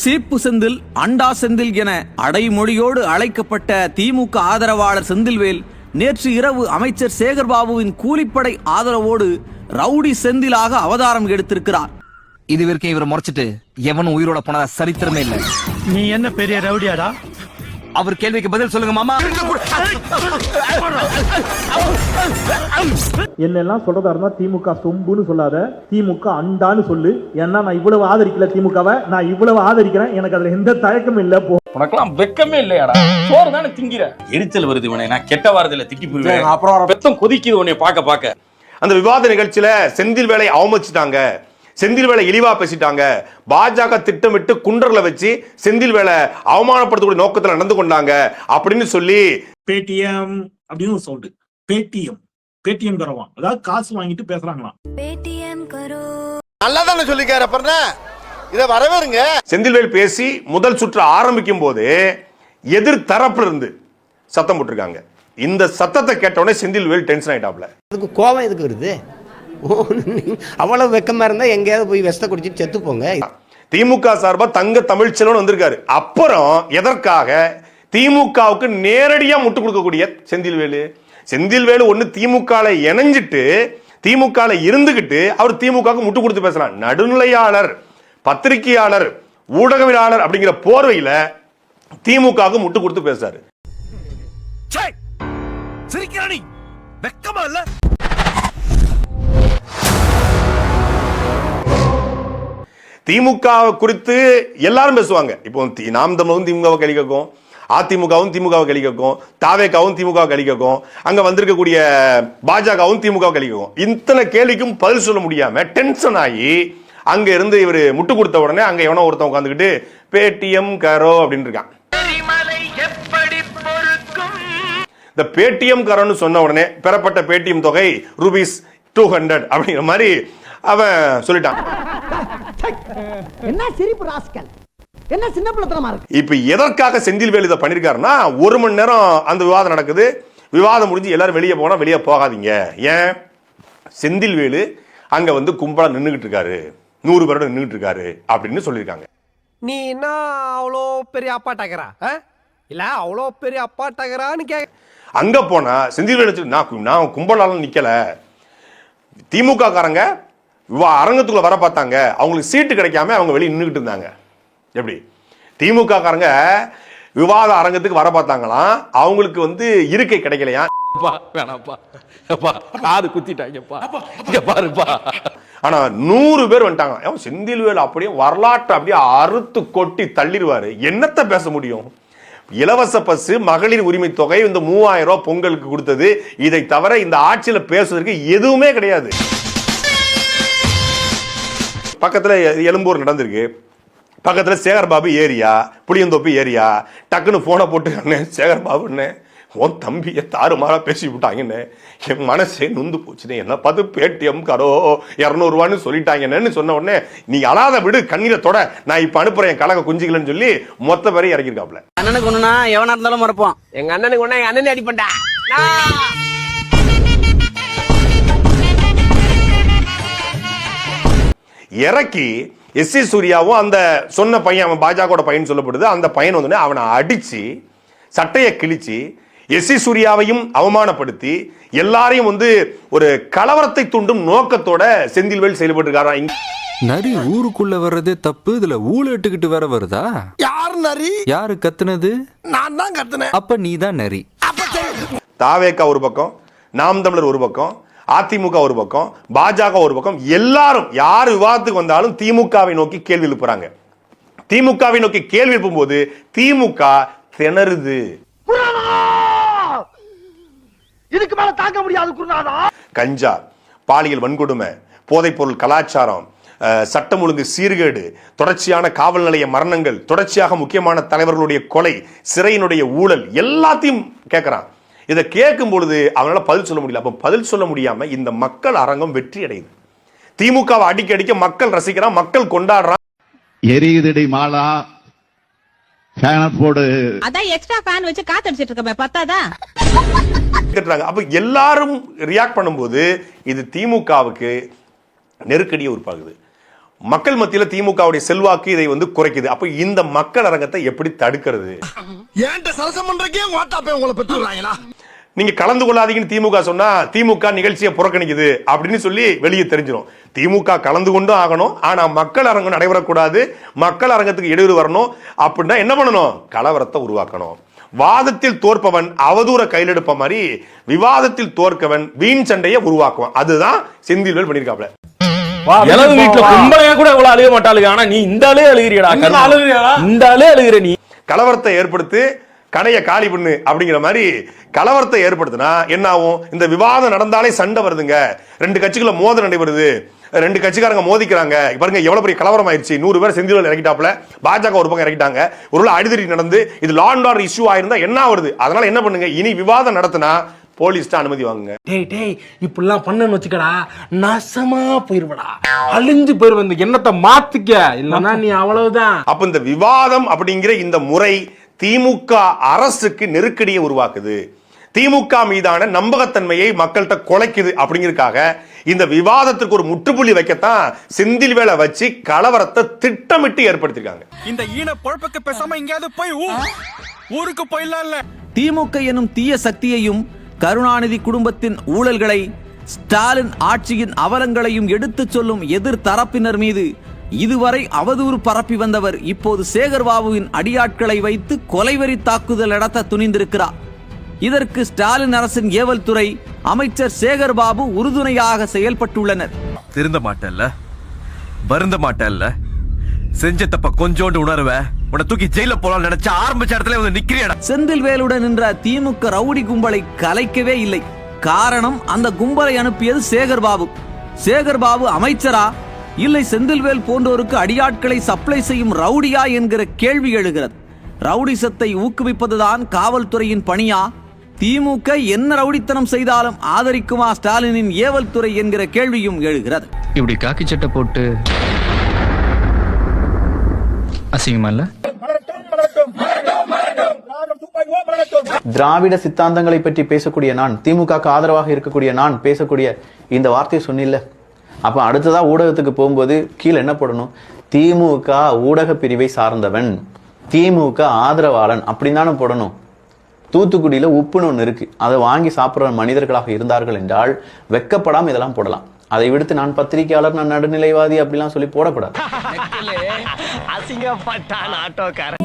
சீப்பு செந்தில், அண்டா செந்தில் என அடைமொழியோடு அழைக்கப்பட்ட திமுக ஆதரவாளர் செந்தில்வேல் நேற்று இரவு அமைச்சர் சேகர்பாபுவின் கூலிப்படை ஆதரவோடு ரவுடி செந்திலாக அவதாரம் எடுத்திருக்கிறார். இது வரைக்கும் இவரை முறைச்சிட்டு எவனும் உயிரோட போனதா சரித்திரமே இல்லை. நீ என்ன பெரிய ரவுடியாடா? அவர் கேள்விக்கு பதில் சொல்லுங்க மாமா. என்னெல்லாம் சொல்றதா இருந்தா திமுக சொம்புன்னு சொல்லாத, திமுக அண்டான்னு சொல்லு. ஏன்னா நான் இவ்வளவு ஆதரிக்கல திமுகவை, நான் இவ்வளவு ஆதரிக்கிறேன். எனக்கு அதுல எந்த தயக்கமும் இல்ல. உனக்கெல்லாம் வெக்கமே இல்லையாடா? சோறு தானே திங்கிற. எரிச்சல் வருது உனே. நான் கெட்ட வாரத்துல திக்கி போயிருவேன். அப்புறம் வெத்தம் கொதிக்குது உன்னை பார்க்க பார்க்க. அந்த விவாத நிகழ்ச்சியில செந்தில்வேலை அவமதிச்சிட்டாங்க, செந்தில்வேலை இழிவா பேசிட்டாங்க. பாஜக திட்டமிட்டு குண்டர்களை வச்சு செந்தில்வேலை அவமானப்படுத்தக்கூடிய நோக்கத்தில் நடந்து கொண்டாங்க அப்படின்னு சொல்லி பேடிஎம் அப்படின்னு ஒரு சவுண்ட். பேடிஎம் கரோவான், அதாவது காசு வாங்கிட்டு பேசுறாங்களாம். பேடிஎம் கரோ நல்லா தானே சொல்லிக்கார பர்னா, இத வரவேறுங்க. செந்தில்வேல் பேசி முதல் சுற்று ஆரம்பிக்கும் போது எதிர் தரப்புல இருந்து சத்தம் போட்டிருக்காங்க. இந்த சத்தத்தை கேட்டவுடனே செந்தில்வேல் டென்ஷன் ஆயிட்டாப்ல. அதுக்கு கோபம் எதுக்கு வருது? அவ்வளவு வெக்கமா இருந்தா எங்கேயாவது போய் வெஸ்ட குடிச்சிட்டு செத்து போங்க. திமுக சார்பா தங்க தமிழ்ச்செல்வன் வந்திருக்காரு. அப்புறம் எதற்காக திமுகவுக்கு நேரடியா முட்டு கொடுக்கக்கூடிய செந்தில்வேலு ஒண்ணு திமுக இணைஞ்சிட்டு திமுக இருந்துகிட்டு அவர் திமுக முட்டு கொடுத்து பேசலாம். நடுநிலையாளர், பத்திரிகையாளர், ஊடகவியலாளர் அப்படிங்கிற போர்வையில திமுக முட்டு கொடுத்து பேசுறாரு. வெக்கமா இல்ல? திமுக குறித்து எல்லாரும் பேசுவாங்க. இப்போ நாம் தமிழரும் திமுகவை கேள்வி கேட்கும், அதிமுகவும் திமுகவை கேள்வி கேட்கும், தாவேகாவும் திமுக கேள்வி கேட்கும், அங்க வந்திருக்கக்கூடிய பாஜகவும் திமுக கேள்வி கேட்கும். இத்தனை கேள்விக்கும் பதில் சொல்ல முடியாம டென்ஷன் ஆகி அங்க இருந்து இவர் முட்டு கொடுத்த உடனே அங்க எவனோ ஒருத்தன் உட்காந்துக்கிட்டு பேடிஎம் கரோ அப்படின்னு இருக்கான். இந்த பேடிஎம் கரோன்னு சொன்ன உடனே பெறப்பட்ட பேடிஎம் தொகை ₹200 அப்படிங்கிற மாதிரி அவன் சொல்லிட்டான். என்ன சிரிப்பு ராஸ்கல், என்ன சின்ன பிள்ளைத்தனமா இருக்கு. இப்ப எதற்காக செந்தில்வேலு இதை பண்ணிருக்காருன்னா, 1 மணி நேரம் அந்த விவாதம் நடக்குது. விவாதம் முடிஞ்சு எல்லாரும் வெளியே போனா வெளியே போகாதீங்க. ஏன்? செந்தில்வேலு அங்க வந்து கும்பலா நின்றுகிட்டு இருக்காரு, 100 பேரோட நின்றுகிட்டு இருக்காரு அப்படின்னு சொல்லியிருக்காங்க. நீ என்ன அவ்வளோ பெரிய அப்பாட்டாக்கிறா இல்ல அவ்வளோ பெரிய அப்பாட்டாக்கிறான்னு கேட்க. அங்க போனா செந்தில்வேலு நான் கும்பலால நிக்கல, திமுக காரங்க அரங்கத்துக்குள்ள வர பார்த்தாங்க, அவங்களுக்கு சீட்டு கிடைக்காம அவங்க வெளியே நின்றுகிட்டு இருந்தாங்க. எப்படி? திமுக காரங்க விவாத அரங்கத்துக்கு வர பார்த்தாங்களாம், அவங்களுக்கு வந்து இருக்கை கிடைக்கலையா. ஆனா 100 பேர் வந்துட்டாங்க. செந்தில்வேலு அப்படியே வரலாற்று அப்படியே அறுத்து கொட்டி தள்ளிடுவாரு. என்னத்தை பேச முடியும்? இலவச பஸ், மகளிர் உரிமை தொகை, இந்த 3000 ரூபாய் பொங்கலுக்கு கொடுத்தது, இதை தவிர இந்த ஆட்சியில பேசுவதற்கு எதுவுமே கிடையாது. பக்கத்துல எழும்பூர் நடந்திருக்கு, பக்கத்துல சேகர்பாபு ஏரியா, புளியந்தோப்பு ஏரியா. டக்குன்னு போனை போட்டு சேகர்பாபுன்னு உன் தம்பியை தாறுமாறா பேசி விட்டாங்கன்னு என் மனசே நொந்து போச்சுன்னு. என்ன பார்த்து பேடிஎம் கரோ 200 ரூபான்னு சொல்லிட்டாங்கன்னு சொன்ன உடனே நீ அழாத விடு, கண்ணீரை தொட, நான் இப்ப அனுப்புறேன் என் கழக குஞ்சுகள்னு சொல்லி மொத்த பேரையும் இறக்கிருக்காப்ல. அண்ணனுக்கு ஒண்ணுனா எவனா இருந்தாலும் மறப்போம். எங்க அண்ணனுக்கு ஒண்ணா எங்க அண்ணன் அடிப்பண்டா. இறக்கி எஸ்.சி. சூர்யாவும் அந்த சொன்ன பையன், அவன் பாஜக பையன் சொல்லப்படுது, அந்த பையன் வந்து அவனை அடிச்சு சட்டையை கிழிச்சு எஸ்.சி. சூர்யாவையும் அவமானப்படுத்தி எல்லாரையும் வந்து ஒரு கலவரத்தை தூண்டும் நோக்கத்தோட செந்தில்வேல் செயல்பட்டு இருக்காராம். நரி ஊருக்குள்ள வர்றதே தப்பு, இதுல ஊழட்டுக்கிட்டு வேற வருதா? யார் நரி? யாரு கத்துனது? நான் தான் கத்துனேன். அப்ப நீ தான் நரி. தாவேகா ஒரு பக்கம், நாம் தமிழர் ஒரு பக்கம், அதிமுக ஒரு பக்கம், பாஜக ஒரு பக்கம், எல்லாரும் யார் விவாதத்துக்கு வந்தாலும் திமுகவை நோக்கி கேள்வி எழுப்புறாங்க. திமுகவை நோக்கி கேள்வி எழுப்பும் போது திமுக திணறுது. இதுக்கு மேல தாங்க முடியாது குருநாதா. கஞ்சா, பாலியல் வன்கொடுமை, போதைப் பொருள் கலாச்சாரம், சட்டம் ஒழுங்கு சீர்கேடு, தொடர்ச்சியான காவல் நிலைய மரணங்கள், தொடர்ச்சியாக முக்கியமான தலைவர்களுடைய கொலை, சிறையினுடைய ஊழல், எல்லாத்தையும் கேட்கிறான். இதை கேட்கும் பொழுது அவனால பதில் சொல்ல முடியல. அப்ப பதில் சொல்ல முடியாம இந்த மக்கள் அரங்கம் வெற்றி அடையுது. திமுகவை அடிக்க அடிக்க மக்கள் ரசிக்கிறான், மக்கள் கொண்டாடுறான். எரியுதடி மாலா, ஃபேன் போடு. அதான் எக்ஸ்ட்ரா ஃபேன் வச்சு காத்தடிச்சிட்டு இருக்கமே பத்தாதா? அப்ப எல்லாரும் ரியாக்ட் பண்ணும்போது இது திமுகவுக்கு நெருக்கடியை உருவாகுது. மக்கள் மத்தியில திமுகவுடைய செல்வாக்கு இதை வந்து குறைக்குது. அப்ப இந்த மக்கள் அரங்கத்தை எப்படி தடுக்கிறது? நீங்க கலந்து கொள்ளாதீங்கன்னு திமுக சொன்னா திமுக நிகழ்ச்சியை புறக்கணிக்குது அப்படின்னு சொல்லி வெளியே தெரிஞ்சிடும். திமுக கலந்து கொண்டும் ஆகணும், ஆனா மக்கள் அரங்கம் நடைபெறக்கூடாது, மக்கள் அரங்கத்துக்கு இடையூறு வரணும். அப்படின்னா என்ன பண்ணணும்? கலவரத்தை உருவாக்கணும். வாதத்தில் தோற்பவன் அவதூற கையில் எடுப்ப மாதிரி விவாதத்தில் தோற்கவன் வீண் சண்டையை உருவாக்குவான். அதுதான் செந்தில்வேல் பண்ணிருக்காப்ல. எனது வீட்டுல கும்பலையா கூட இவ்வளவு அழுக மாட்டாளுங்க, ஆனா நீ இந்த ஆளே அழுகிறியடா, இந்த ஆளே அழுகிற. நீ கலவரத்தை ஏற்படுத்தி கடையை காலி பண்ணு அப்படிங்கிற மாதிரி கலவரத்தை ஏற்படுத்தினா என்ன ஆகும்? இந்த விவாதம் நடந்தாலே சண்டை வருதுங்க, ரெண்டு கட்சிகளை மோதல் நடைபெறுது, ரெண்டு கட்சிக்காரங்க மோதிக்கிறாங்க. பாருங்க எவ்வளவு பெரிய கலவரம் ஆயிடுச்சு. 100 பேர் செந்தில்வேல் இறக்கிட்டாப்ல, பாஜக ஒரு பக்கம் இறக்கிட்டாங்க. ஒரு அடிதடி நடந்து இது லா அண்ட் ஆர்டர் இஷ்யூ ஆயிருந்தா என்ன வருது? அதனால என்ன பண்ணுங்க, இனி விவாதம் நடத்தினா போலீஸ்ட அனுமதி வாங்குங்க. டேய் இப்படிலாம் பண்ணன்னு வச்சுக்கடா, நாசமா போயிருவடா, அழிஞ்சு போயிருவ. இந்த எண்ணத்தை மாத்திக்க, இல்லன்னா நீ அவ்வளவுதான். அப்ப இந்த விவாதம் அப்படிங்கிற இந்த முறை திமுக அரசுக்கு நெருக்கடியை உருவாக்குது, திமுக மீதான நம்பகத்தன்மையை மக்கள்கிட்ட குலைக்குது. அப்படிங்கிறதுக்காக இந்த விவாதத்துக்கு ஒரு முற்றுப்புள்ளி வைக்கத்தான் செந்தில்வேலை வச்சு கலவரத்தை திட்டமிட்டு ஏற்படுத்திருக்காங்க. இந்த ஈன பொழப்புக்கு பேசாம எங்கயாவது போய் ஊருக்கு போயிடலாம்ல. திமுக எனும் தீய சக்தியையும் கருணாநிதி குடும்பத்தின் ஊழல்களை, ஸ்டாலின் ஆட்சியின் அவலங்களையும் எடுத்துச் சொல்லும் எதிர் தரப்பினர் மீது இதுவரை அவதூறு பரப்பி வந்தவர் இப்போது சேகர்பாபுவின் அடியாட்களை வைத்து கொலைவெறி தாக்குதல் நடத்த துணிந்திருக்கிறார். இதற்கு ஸ்டாலின் அரசின் ஏவல் துறை, அமைச்சர் சேகர்பாபு உறுதுணையாக செயல்பட்டுள்ளனர். திருந்த மாட்டல்ல, வருந்த மாட்டல்ல, செஞ்ச தப்ப கொஞ்சோண்டு உணர்வ உன்னை தூக்கி ஜெயில போலாம் நினைச்ச ஆரம்பிச்ச இடத்துல வந்து நிக்கிறியடா. செந்தில்வேலுடன் நின்ற திமுக ரவுடி கும்பலை கலைக்கவே இல்லை. காரணம், அந்த கும்பலை அனுப்பியது சேகர்பாபு. சேகர்பாபு அமைச்சரா இல்லை செந்தில்வேல் போன்றோருக்கு அடியாட்களை சப்ளை செய்யும் ரவுடியா என்கிற கேள்வி எழுகிறது. ரவுடிசத்தை ஊக்குவிப்பதுதான் காவல்துறையின் பணியா? திமுக என்ன ரவுடித்தனம் செய்தாலும் ஆதரிக்குமா ஸ்டாலினின் ஏவல் துறை என்கிற கேள்வியும் எழுகிறது. இப்படி காக்கி சட்டை போட்டு அசிங்கமா இல்ல? திராவிட சித்தாந்தங்களை பற்றி பேசக்கூடிய நான், திமுக ஆதரவாக இருக்கக்கூடிய நான் பேசக்கூடிய இந்த வார்த்தையை சொன்னில்ல, அப்ப அடுத்ததா ஊடகத்துக்கு போகும்போது கீழே என்ன போடணும்? திமுக ஊடக பிரிவை சார்ந்தவன், திமுக ஆதரவாளன் அப்படின்னு தானே போடணும். தூத்துக்குடியில உப்புன்னு ஒண்ணு இருக்கு, அதை வாங்கி சாப்பிடுற மனிதர்களாக இருந்தார்கள் என்றால் வெக்கப்படாம இதெல்லாம் போடலாம். அதை விடுத்து நான் பத்திரிகையாளர், நான் நடுநிலைவாதி அப்படிலாம் சொல்லி போடக்கூடாது. அசிங்கப்பட்டான் ஆட்டோக்காரன்.